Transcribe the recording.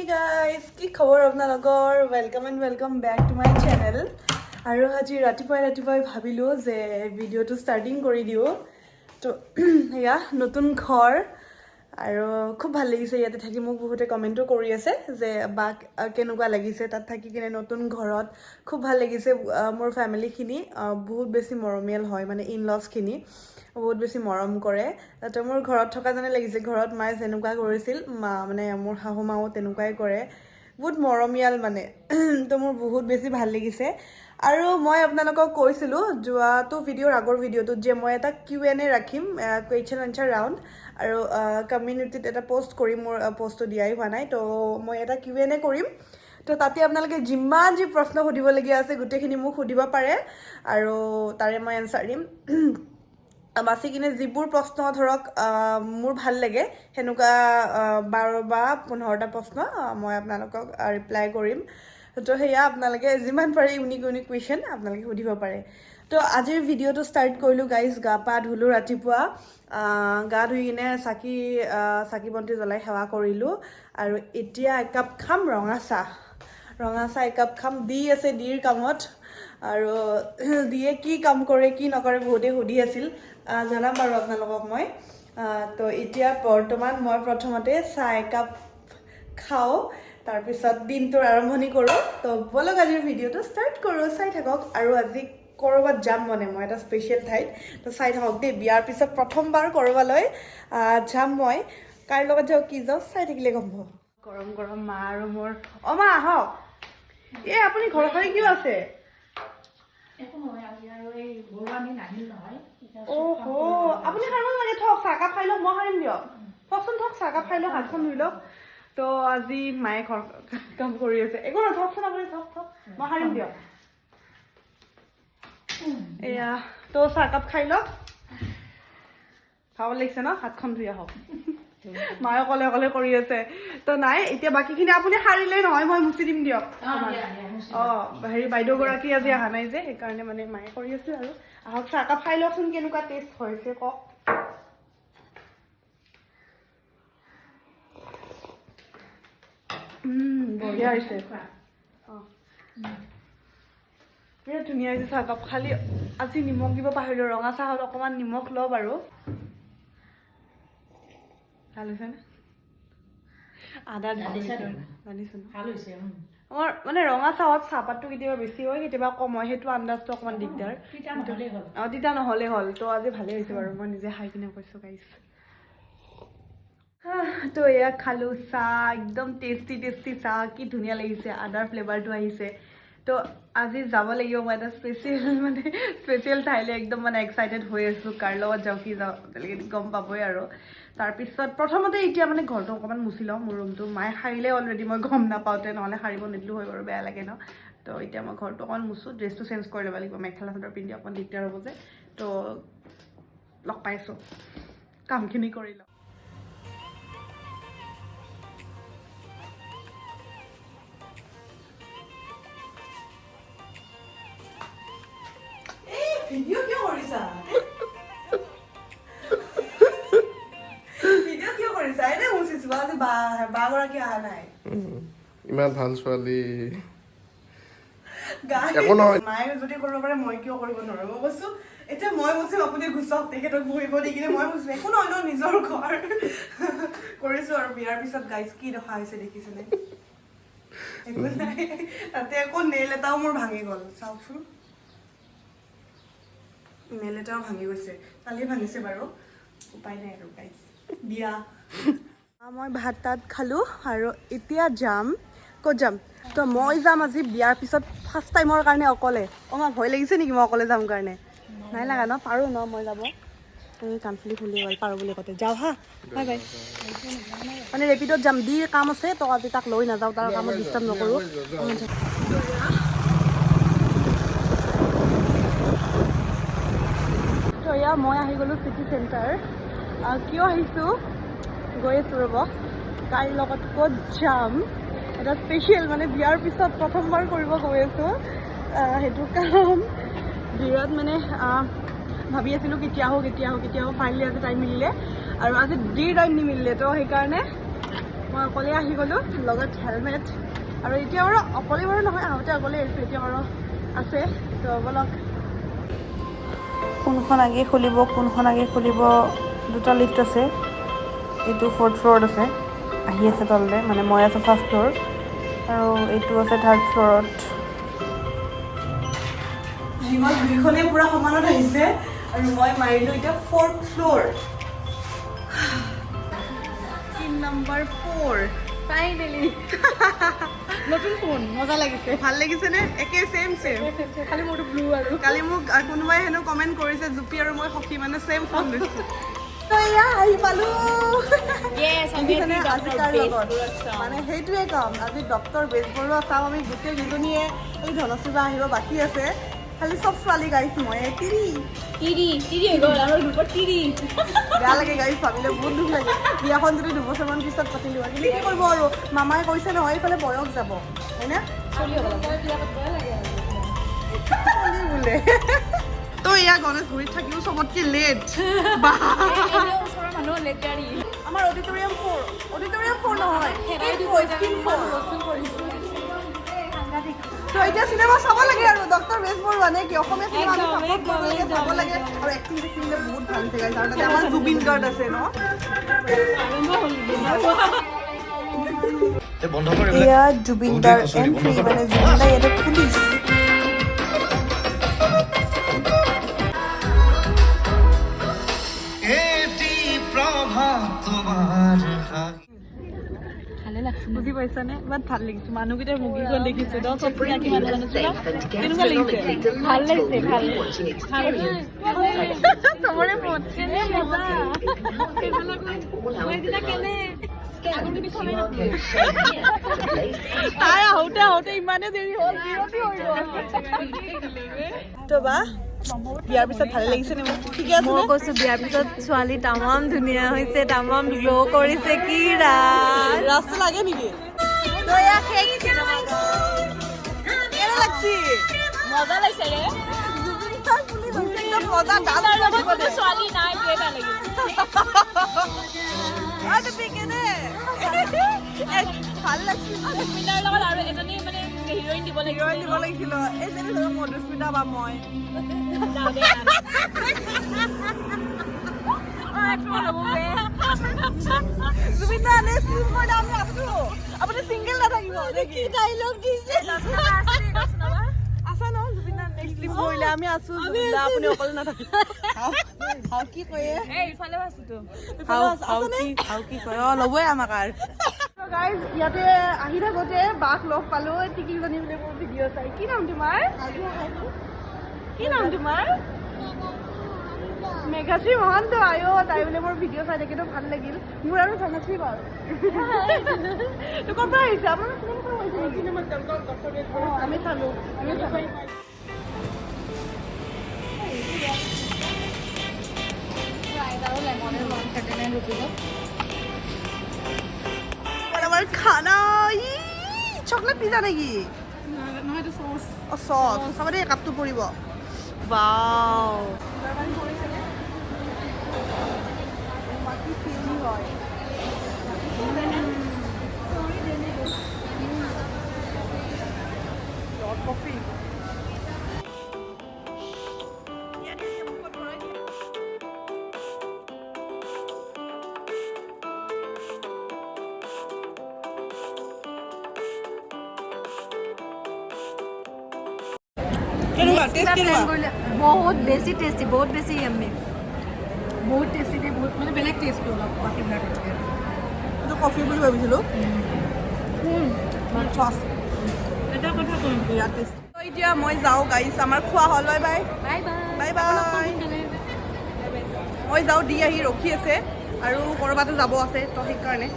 Hey guys, কি খবৰ আপোনালোকৰ? Welcome and welcome back to my channel. আৰু আজি ৰাতিপুৱাই ভাবিলো যে ভিডিওটো ষ্টাৰ্টিং কৰি দিও। তো এয়া নতুন ঘৰ আৰু খুব ভাল লাগিছে ইয়াতে থাকি। মোক বহুতে কমেন্টও কৰি আছে যে বা কেনেকুৱা লাগিছে তাত থাকি কিনে নতুন ঘৰত। খুব ভাল লাগিছে। মোৰ ফ্যামিলিখিনি বহুত বেছি মৰমিয়াল হয়, মানে ইন-লজ খিনি বহুত বেছি মৰম কৰে। তো মোৰ ঘৰত থকা যেনে লাগিছে, ঘৰত মায়ে যেনেকুৱা কৰিছিল মানে মোৰ শাহু মাও তেনেকুৱাই কৰে, বহুত মৰমিয়াল মানে। তো মোৰ বহুত বেছি ভাল লাগিছে। আৰু মই আপোনালোকক কৈছিলো যোৱাটো ভিডিঅ'ৰ আগৰ ভিডিঅ'টোত যে মই এটা Q&A ৰাখিম, কুৱেশ্যন আনসাৰ ৰাউণ্ড, আৰু কমিউনিটিত এটা পোষ্ট কৰিম। মোৰ পোষ্টটো দিয়াই হোৱা নাই, তো মই এটা Q&A কৰিম। তো তাতে আপোনালোকে যিমান যি প্ৰশ্ন সুধিবলগীয়া আছে গোটেইখিনি মোক সুধিব পাৰে আৰু তাৰে মই এনসাৰ দিম। বাছি কিনে যিবোৰ প্ৰশ্ন ধৰক মোৰ ভাল লাগে সেনেকুৱা 12 বা 15টা প্ৰশ্ন মই আপোনালোকক ৰিপ্লাই কৰিম। তো সেয়া আপোনালোকে যিমান পাৰে ইউনিক কুৱেশ্যন আপোনালোকে সুধিব পাৰে। তো আজিৰ ভিডিঅ'টো ষ্টাৰ্ট কৰিলোঁ গাইজ। গা পা ধুলোঁ ৰাতিপুৱা, গা ধুই কিনে চাকি বন্তি জ্বলাই সেৱা কৰিলোঁ। আৰু এতিয়া একাপ খাম ৰঙা চাহ একাপ খাম। দি আছে ডিৰ কামত, আৰু দিয়ে কি কাম কৰে কি নকৰে বহুতে সুধি আছিল, জনাম বাৰু আপোনালোকক মই। তো এতিয়া বৰ্তমান মই প্ৰথমতে চাহ একাপ খাওঁ, তাৰপিছত দিনটোৰ আৰম্ভণি কৰোঁ। তো বলক আজিৰ ভিডিঅ'টো ষ্টাৰ্ট কৰোঁ, চাই থাকক। আৰু আজি ক'ৰবাত যাম, মানে মই এটা স্পেচিয়েল ঠাইত, তো চাই থাকক দেই। বিয়াৰ পিছত প্ৰথমবাৰ ক'ৰবালৈ যাম মই। কাৰ লগত যাওঁ কি যাওঁ চাই থাকিলে গম পাব। গৰম গৰম মা আৰু মোৰ। মা আহক। আপুনি ঘৰৰ ফালে কিয় আছে? আপুনি সাৰিব লাগে, থক চাহকাপ খাই লওক, মই সাৰিম দিয়ক। থকচোন, থক চাহকাপ খাই লওক, হাতখন ধুই লওক। তো আজি মায়ে ঘৰ কাম কৰি আছে। একো নহয়, থকচোন আপুনি, থক মই সাৰিম দিয়ক। এয়া তো চাহকাপ খাই লওক। খাব লাগিছে ন? হাতখন ধুই আহক। মায়ে অকলে অকলে কৰি আছে। তো নাই, এতিয়া বাকীখিনি আপুনি সাৰিলেই নহয়, মই মুচি দিম দিয়ক। বাইদেউ গৰাকী আজি অহা নাই যে, সেইকাৰণে মানে মায়ে কৰি আছে। আৰু আহক, চাহকাপ খাই লওকচোন, কেনেকুৱা টেষ্ট হৈছে কওক। বঢ়িয়া হৈছে। বিৰাট ধুনীয়া হৈছে চাহকাপ। খালি আজি নিমখ দিব পাহৰিলোঁ। ৰঙা চাহত অকণমান নিমখ লওঁ বাৰু। ভাল হৈছে নে? আদা আমাৰ মানে ৰঙা চাহত চাহপাতটো কেতিয়াবা বেছি হয়, কেতিয়াবা কম হয়, সেইটো আন্দাজটো অকণমান দিগদাৰ। তিতা নহ'লে হ'ল। তো আজি ভালেই হৈছে বাৰু, মই নিজে খাই কিনে কৈছোঁ গাইছ। তো এয়া খালোঁ চাহ, একদম টেষ্টি চাহ, কি ধুনীয়া লাগিছে, আদাৰ ফ্লেভাৰটো আহিছে। তো আজি যাব লাগিব মই এটা স্পেচিয়েল ঠাইলৈ। একদম মানে এক্সাইটেড হৈ আছোঁ। কাৰ লগত যাওঁ কি যাওঁ তেনেকৈ গম পাবই আৰু। তাৰপিছত প্ৰথমতে এতিয়া মানে ঘৰটো অকণমান মুচি লওঁ, মোৰ ৰুমটো। মায়ে সাৰিলে অলৰেডি, মই গম নাপাওঁতে, নহ'লে সাৰিব নিদিলোঁ হয় বাৰু, বেয়া লাগে ন। তো এতিয়া মই ঘৰটো অকণমান মুচোঁ, ড্ৰেছটো চেঞ্জ কৰি ল'ব লাগিব। মেখেলা চাদৰ পিন্ধি অকণমান দিগদাৰ হ'ব যে। তো লগ পাইছোঁ, কামখিনি কৰি লওঁ। ভিডিঅ' কিয় কৰিছা? ভিডিঅ' কিয় কৰিছা? এনে মুচিছো, আজি বা গৰাকী অহা নাই। ইমান ভাল ছোৱালী। মায়ে যদি কৰিব পাৰে মই কিয় কৰিব নোৱাৰো? মই কৈছো এতিয়া মই মুচিম, আপুনি গুচক, তেখেতক বহিব দি কিনে মই মুচিম। একো নহয় ন, নিজৰ ঘৰ। কৰিছো আৰু বিয়াৰ পিছত গাইজ কি দেখা হৈছে দেখিছেনে? একো নাই, তাতে আকৌ নেইল এটাও মোৰ ভাঙি গ'ল, চাওকচোন। নেইল এটাও ভাঙি গৈছে, কালি ভাঙিছে বাৰু, উপায় নাই আৰু গাইজ। বিয়া। মই ভাত তাত খালোঁ আৰু এতিয়া যাম। ক'ত যাম? তো মই যাম আজি বিয়াৰ পিছত ফাৰ্ষ্ট টাইমৰ কাৰণে অকলে। মা ভয় লাগিছে নেকি মই অকলে যাম কাৰণে? নাই লগা ন, পাৰোঁ ন মই যাব। এই কাণফুলি খুলি গ'ল, পাৰোঁ বুলি কওঁতে। যাওঁ হা, বাই বাই। মানে ৰেপিডত যাম, দিৰ কাম আছে, তো আজি তাক লৈ নাযাওঁ, তাৰ কামত ডিষ্টাৰ্ব নকৰোঁ। তো এয়া মই আহি গ'লোঁ চিটি চেণ্টাৰ। কিয় আহিছোঁ? গৈ আছোঁ ৰ'ব, কাৰ লগত ক'ত যাম। এটা স্পেচিয়েল, মানে বিয়াৰ পিছত প্ৰথমবাৰ কৰিব গৈ আছোঁ সেইটো কাম। বিৰাট মানে ভাবি আছিলোঁ কেতিয়া আহোঁ, ফাইনেলি আজি টাইম মিলিলে। আৰু আজি ডিৰ টাইম নিমিলিলে, তো সেইকাৰণে মই অকলে আহি গ'লোঁ লগত হেলমেট আৰু এতিয়া বাৰু অকলে বাৰু নহয় আহোঁতে অকলে আহিছোঁ এতিয়া বাৰু আছে তো বলক কোনখন আগে খুলিব দুটা লিফ্ট আছে এইটো 4th ফ্ল'ৰত আছে আহি আছে তললৈ মানে মই আছোঁ 1st ফ্ল'ৰ আৰু এইটো আছে 3rd ফ্ল'ৰত জিমত দুইখনেই পূৰা সমানত আহিছে আৰু মই মাৰিলোঁ এতিয়া 4th ফ্ল'ৰ 3 নম্বৰ 4 ফাইনেলি নতুন ফোন মজা লাগিছে ভাল লাগিছেনে একে ছেম খালি মোৰটো ব্লু আৰু কালি মোক কোনোবাই হেনো কমেণ্ট কৰিছে জুপি আৰু মই সখী মানে ছেম ফোন লৈছোঁ তো এয়া আহি পালোঁ দেখিছেনে আজি কাৰ লগত মানে সেইটোৱে কাম আজি ডক্টৰ বেজবৰুৱা চাম আমি গোটেই কেইজনীয়ে এই ধনশ্ৰী বা আহিব বাকী আছে খালি চব ছোৱালী গাইছ মই তিৰি হৈ গ'ল আমাৰ গ্ৰুপত বেয়া লাগে গাইছ ভাবিলে বহুত দুখ লাগে বিয়াখন যদি 2 বছৰমান পিছত পাতিলোঁ হয় কিন্তু কি কৰিব আৰু মামাই কৈছে নহয় এইফালে বয়স যাব হয়নে বোলে তো এয়া গণেশগুৰিত থাকিও চবতকে লেট ওচৰৰ মানুহ লেটাৰী আমাৰ অডিটৰিয়াম 4 নহয় তো এতিয়া চিনেমা চাব লাগে আৰু ডক্টৰ বেজবৰুৱা নে কি অসমীয়া চিনেমা আমি চাপৰ্ট কৰিব লাগে চাব লাগে আৰু এক্টিং বহুত ভাল হৈছে গাইছ আৰু তাতে আমাৰ জুবিন গাৰ্ড আছে ন এয়া জুবিনদাৰ এন্ট্ৰি মানে জুবিনদা ইয়াতে পুলিচ বুজি পাইছানে ইমান ভাল লাগিছে মানুহকেইটাৰ মুখীখন দেখিছো ন চব চিনাকি মানুহ জানিছিলা কেনেকুৱা লাগিছে ভাল লাগিছে চবৰে মত তাই আহোঁতে ইমানে দেৰি হ'ল তো বা বিয়াৰ পিছত ভালে লাগিছে নে মোক ঠিকে আছে মই কৈছো বিয়াৰ পিছত ছোৱালী তামাম ধুনীয়া হৈছে তামাম গ্লো কৰিছে কি ৰাস্তা লাগে নেকি তো এয়া শেষ চিনেমা কেনে লাগছি মজা লাগিছে ৰে মজা গান ছোৱালী নাই এটা লাগিল ভাল লাগছিল মিনাৰ লগত আৰু এজনী মানে হিৰইন দিব লাগিব লাগিছিল এই যেনে ধৰক মধুস্মিতা বা মই আপুনি চিংগল নাথাকিব কি ডাইলগ দিছে আছা ন জুবিনদাৰ নেক্সট ক্লিপ কৰিলে আমি আছো জুবিনদা আপুনি অকলে নাথাকিব হাও কি কয়ে ইফালে আছোতো কি কয় ল'বই আমাক আৰু গাইজ ইয়াতে আহি থাকোঁতে বাক লগ পালোঁ টিকলিজনী বোলে মোৰ ভিডিঅ' চাই কি নাম তোমাৰ মেঘাশ্ৰী মহন্ত আয়ো তাই বোলে মোৰ ভিডিঅ' চাই থাকেতো ভাল লাগিল মোৰ আৰু ধনশ্ৰী বাৰু তো ক'ৰ পৰা আহিছে আপোনাৰ আমি চালোঁ আমাৰ খানা চকলেট পিজা নাকি চচ চাব দেই কাপটো পৰিব বাও কফি बहुत बेसी टेस्टी बहुत बेसी यम्मी बहुत टेस्टी दे बहुत মানে বেলেগ টেস্ট অলপ বাকি বিলাকতকে তো কফি বুলি ভাবিছিলোঁ চচ এটা কথা কম বিৰাট টেষ্টি এতিয়া মই যাওঁ গাইছ আমাৰ খোৱা হ'ল বাই বাই বাই বাই মই যাওঁ দি আহি ৰখি আছে আৰু ক'ৰবাতো যাব আছে তো সেইকাৰণে